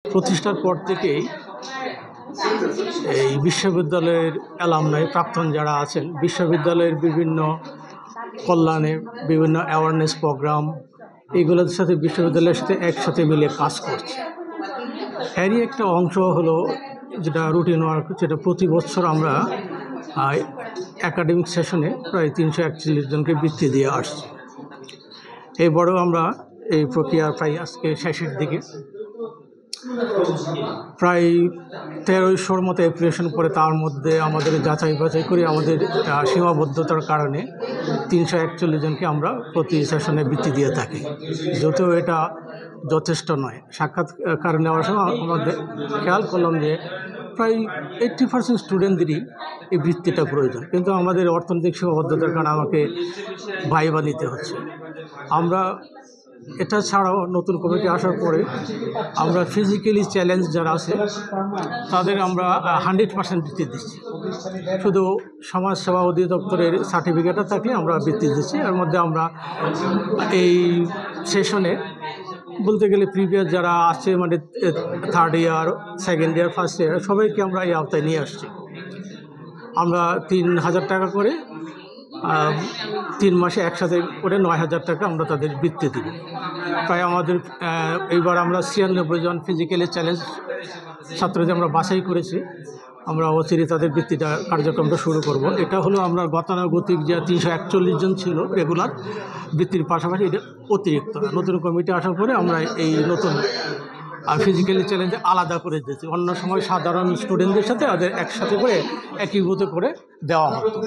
প্রতিষ্ঠার পর থেকেই এই বিশ্ববিদ্যালয়ের অ্যালামনাই প্রাক্তন যারা আছেন বিশ্ববিদ্যালয়ের বিভিন্ন কল্যাণে বিভিন্ন অ্যাওয়ারনেস প্রোগ্রাম এগুলোর সাথে বিশ্ববিদ্যালয়ের সাথে একসাথে মিলে কাজ করছে। এরই একটা অংশ হলো যেটা রুটিন ওয়ার্ক, যেটা প্রতি বছর আমরা একাডেমিক সেশনে প্রায় 341 জনকে বৃত্তি দিয়ে আসছি। এবারেও আমরা এই প্রক্রিয়া প্রায় আজকে শেষের দিকে প্রায় 1300 মতো অ্যাপ্লিকেশন করে, তার মধ্যে আমাদের যাচাই বাছাই করে আমাদের সীমাবদ্ধতার কারণে 341 জনকে আমরা প্রতি সেশনে বৃত্তি দিয়ে থাকি। যদিও এটা যথেষ্ট নয়। সাক্ষাৎকার নেওয়ার সময় আমাদের খেয়াল করলাম যে প্রায় 80% স্টুডেন্টদেরই এই বৃত্তিটা প্রয়োজন, কিন্তু আমাদের অর্থনৈতিক সীমাবদ্ধতার কারণে আমাকে ভাইবা নিতে হচ্ছে। আমরা এটা ছাড়াও নতুন কমিটি আসার পরে আমরা ফিজিক্যালি চ্যালেঞ্জ যারা আছে তাদের আমরা 100% বৃত্তি দিচ্ছি। শুধু সমাজসেবা অধিদপ্তরের সার্টিফিকেটটা থাকলে আমরা বৃত্তি দিচ্ছি। এর মধ্যে আমরা এই সেশনে বলতে গেলে প্রিভিয়াস যারা আছে, মানে 3rd ইয়ার, 2nd ইয়ার, 1st ইয়ার সবাইকে আমরা এই আওতায় নিয়ে আসছি। আমরা 3000 টাকা করে 3 মাসে একসাথে করে 9000 টাকা আমরা তাদের বৃত্তি দিব। তাই আমাদের এইবার আমরা 96 জন ফিজিক্যালি চ্যালেঞ্জ ছাত্রদের আমরা বাছাই করেছি। আমরা অচিরে তাদের বৃত্তিটা কার্যক্রমটা শুরু করব। এটা হলো আমরা গতানুগতিক যে 341 জন ছিল রেগুলার বৃত্তির পাশাপাশি এটা অতিরিক্ত নতুন কমিটি আসার পরে আমরা এই নতুন ফিজিক্যালি চ্যালেঞ্জে আলাদা করে দিয়েছি। অন্য সময় সাধারণ স্টুডেন্টদের সাথে ওদের একসাথে করে একীভূত করে দেওয়া হতো।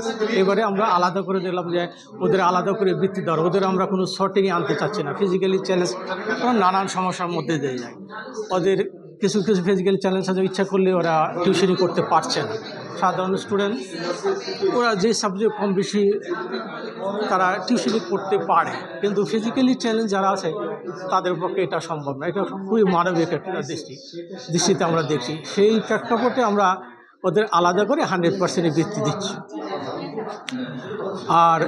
এবারে আমরা আলাদা করে দিলাম যে ওদের আলাদা করে বৃত্তি দেওয়ার, ওদের আমরা কোনো শর্টিংয়ে আনতে চাচ্ছি না। ফিজিক্যালি চ্যালেঞ্জ নানান সমস্যার মধ্যে দিয়ে যায়। ওদের কিছু কিছু ফিজিক্যাল চ্যালেঞ্জ আছে, ইচ্ছা করলে ওরা টিউশনি করতে পারছে না। সাধারণ স্টুডেন্ট ওরা যে সাবজেক্ট কম বেশি তারা টিউশনি করতে পারে, কিন্তু ফিজিক্যালি চ্যালেঞ্জ যারা আছে তাদের পক্ষে এটা সম্ভব না। এটা খুবই মানবিক একটা দৃষ্টিতে আমরা দেখছি। সেই প্রেক্ষাপটে আমরা ওদের আলাদা করে 100% বৃত্তি দিচ্ছি। আর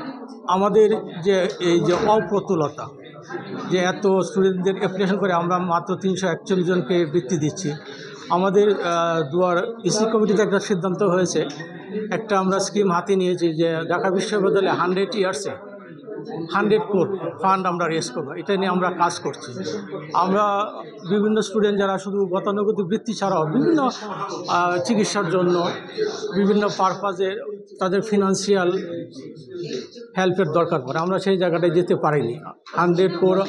আমাদের যে এই যে অপ্রতুলতা, যে এত স্টুডেন্টদের অ্যাপ্লিকেশন করে আমরা মাত্র 341 জনকে বৃত্তি দিচ্ছি। আমাদের দুয়ার ইসি কমিটিতে একটা সিদ্ধান্ত হয়েছে, একটা আমরা স্কিম হাতে নিয়েছি যে ঢাকা বিশ্ববিদ্যালয়ে 100 ইয়ার্সে 100 কোটি ফান্ড আমরা রেজ করবো। এটা নিয়ে আমরা কাজ করছি। আমরা বিভিন্ন স্টুডেন্ট যারা শুধু গতানুগতিক বৃত্তি ছাড়াও বিভিন্ন চিকিৎসার জন্য বিভিন্ন পারপাজে তাদের ফিনান্সিয়াল হেল্পের দরকার পড়ে, আমরা সেই জায়গাটায় যেতে পারিনি। 100 কোটি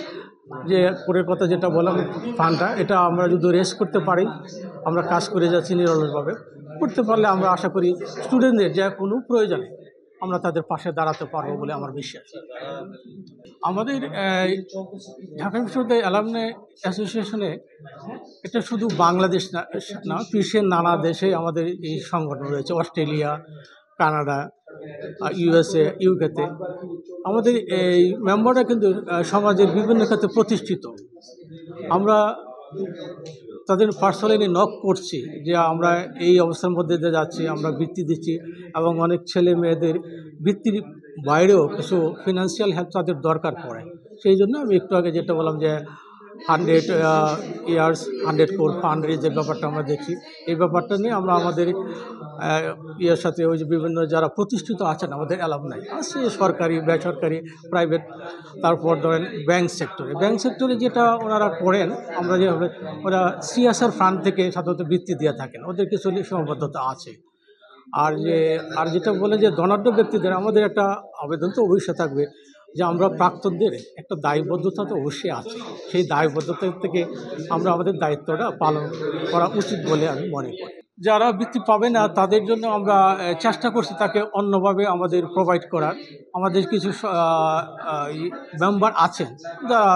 যে কোরের কথা যেটা বললাম ফান্ডটা, এটা আমরা যদি রেজ করতে পারি, আমরা কাজ করে যাচ্ছি নিরলসভাবে। করতে পারলে আমরা আশা করি স্টুডেন্টদের যে কোনো প্রয়োজনে আমরা তাদের পাশে দাঁড়াতে পারবো বলে আমার বিশ্বাস। আমাদের ঢাকা বিশ্ববিদ্যালয় অ্যালামনাই অ্যাসোসিয়েশনে এটা শুধু বাংলাদেশ না, বিশ্বের নানা দেশে আমাদের এই সংগঠন রয়েছে। অস্ট্রেলিয়া, কানাডা, USA, ইউকেতে আমাদের এই মেম্বাররা কিন্তু সমাজের বিভিন্ন ক্ষেত্রে প্রতিষ্ঠিত। আমরা তাদের পার্সোনালি নক করছি যে আমরা এই অবস্থার মধ্যে দিয়ে যাচ্ছি, আমরা বৃত্তি দিচ্ছি এবং অনেক ছেলে মেয়েদের বৃত্তির বাইরেও কিছু ফিনান্সিয়াল হেল্প তাদের দরকার পড়ে। সেই জন্য আমি একটু আগে যেটা বললাম যে 100 ইয়ার্স 100 কোটি ফান্ড রেজের ব্যাপারটা আমরা দেখি। এই ব্যাপারটা নিয়ে আমরা আমাদের ইয়ের সাথে ওই যে বিভিন্ন যারা প্রতিষ্ঠিত আছেন আমাদের অ্যালামনাই আছে, সরকারি, বেসরকারি, প্রাইভেট, তারপর ধরেন ব্যাংক সেক্টরে যেটা ওনারা করেন, আমরা যেভাবে ওরা CSR ফান্ড থেকে সাধারণত বৃত্তি দিয়ে থাকেন, ওদের কিছু সীমাবদ্ধতা আছে। আর যেটা বলে যে ধনাঢ্য ব্যক্তিদের আমাদের একটা আবেদন তো অবশ্যই থাকবে যে আমরা প্রাক্তনদের একটা দায়বদ্ধতা তো অবশ্যই আছে। সেই দায়বদ্ধতা থেকে আমরা আমাদের দায়িত্বটা পালন করা উচিত বলে আমি মনে করি। যারা বৃত্তি পাবে না তাদের জন্য আমরা চেষ্টা করছি তাকে অন্যভাবে আমাদের প্রোভাইড করার। আমাদের কিছু মেম্বার আছেন যারা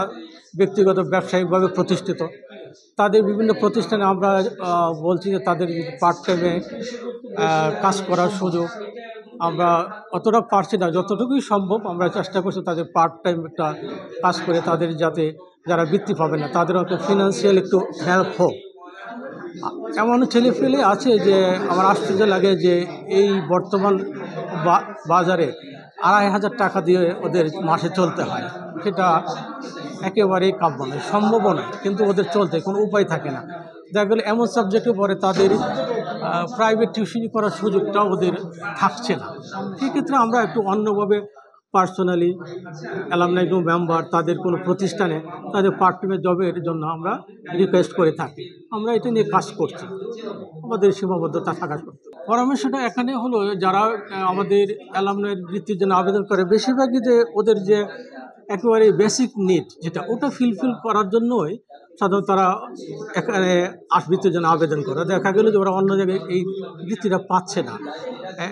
ব্যক্তিগত ব্যবসায়িকভাবে প্রতিষ্ঠিত, তাদের বিভিন্ন প্রতিষ্ঠানে আমরা বলছি যে তাদের পার্ট টাইমে কাজ করার সুযোগ আমরা অতটা পারছি না, যতটুকুই সম্ভব আমরা চেষ্টা করছি তাদের পার্ট টাইম একটা কাজ করে তাদের যাতে যারা বৃত্তি পাবে না তাদের হয়তো ফিনান্সিয়াল একটু হেল্প হোক। এমন ছেলেপেলে আছে যে আমার আশ্চর্য লাগে যে এই বর্তমান বাজারে 2500 টাকা দিয়ে ওদের মাসে চলতে হয়। সেটা একেবারেই কাম্য নয়, সম্ভব নয়, কিন্তু ওদের চলতে কোনো উপায় থাকে না। দেখা গেলো এমন সাবজেক্টে পড়ে তাদের প্রাইভেট টিউশনি করার সুযোগটা ওদের থাকছে না। সেক্ষেত্রে আমরা একটু অন্যভাবে পার্সোনালি অ্যালামনাই মেম্বার তাদের কোনো প্রতিষ্ঠানে তাদের পার্ট টাইমের জবের জন্য আমরা রিকোয়েস্ট করে থাকি। আমরা এটা নিয়ে কাজ করছি, আমাদের সীমাবদ্ধতা থাকা সত্ত্বেও। পরামর্শটা এখানে হলো যারা আমাদের অ্যালামনাইয়ের বৃত্তির জন্য আবেদন করে বেশিরভাগই যে ওদের যে একেবারে বেসিক নিড যেটা ওটা ফিলফিল করার জন্যই সাধারণত তারা এখানে বৃত্তির জন্য আবেদন করে। দেখা গেল যে ওরা অন্য জায়গায় এই বৃত্তিটা পাচ্ছে না।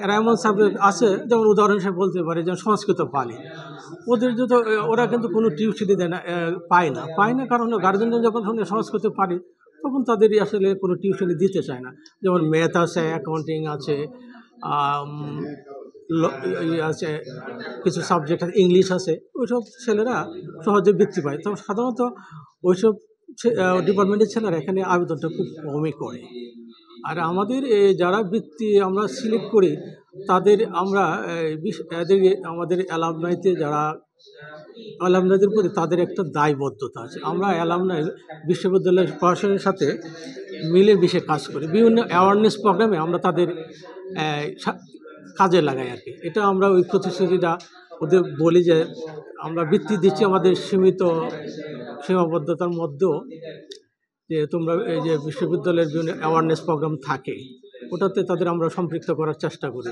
এরা এমন সাবজেক্ট আছে যেমন উদাহরণ হিসেবে বলতে পারে যেমন সংস্কৃত পালি, ওদের যদি ওরা কিন্তু কোনো টিউশনি দেয় না, পায় না কারণ গার্জেনরা যখন সংস্কৃত পারি তখন তাদের আসলে কোনো টিউশনি দিতে চায় না। যেমন ম্যাথ আছে, অ্যাকাউন্টিং আছে, আছে কিছু সাবজেক্ট আছে, ইংলিশ আছে, ওইসব ছেলেরা সহজে বৃত্তি পায়। তো সাধারণত ওইসব ডিপার্টমেন্টের ছেলেরা এখানে আবেদনটা খুব কমই করে। আর আমাদের যারা বৃত্তি আমরা সিলেক্ট করি তাদের আমরা এদের আমাদের অ্যালামনাইতে যারা অ্যালামনাইদের প্রতি তাদের একটা দায়বদ্ধতা আছে। আমরা অ্যালামনাই বিশ্ববিদ্যালয়ের প্রশাসনের সাথে মিলেমিশে কাজ করি। বিভিন্ন অ্যাওয়ারনেস প্রোগ্রামে আমরা তাদের কাজে লাগাই আর কি। এটা আমরা ওই প্রতিশ্রুতিটা ওদের বলি যে আমরা বৃত্তি দিচ্ছি আমাদের সীমাবদ্ধতার মধ্যেও, যে তোমরা এই যে বিশ্ববিদ্যালয়ের বিভিন্ন অ্যাওয়ারনেস প্রোগ্রাম থাকে ওটাতে তাদের আমরা সম্পৃক্ত করার চেষ্টা করি।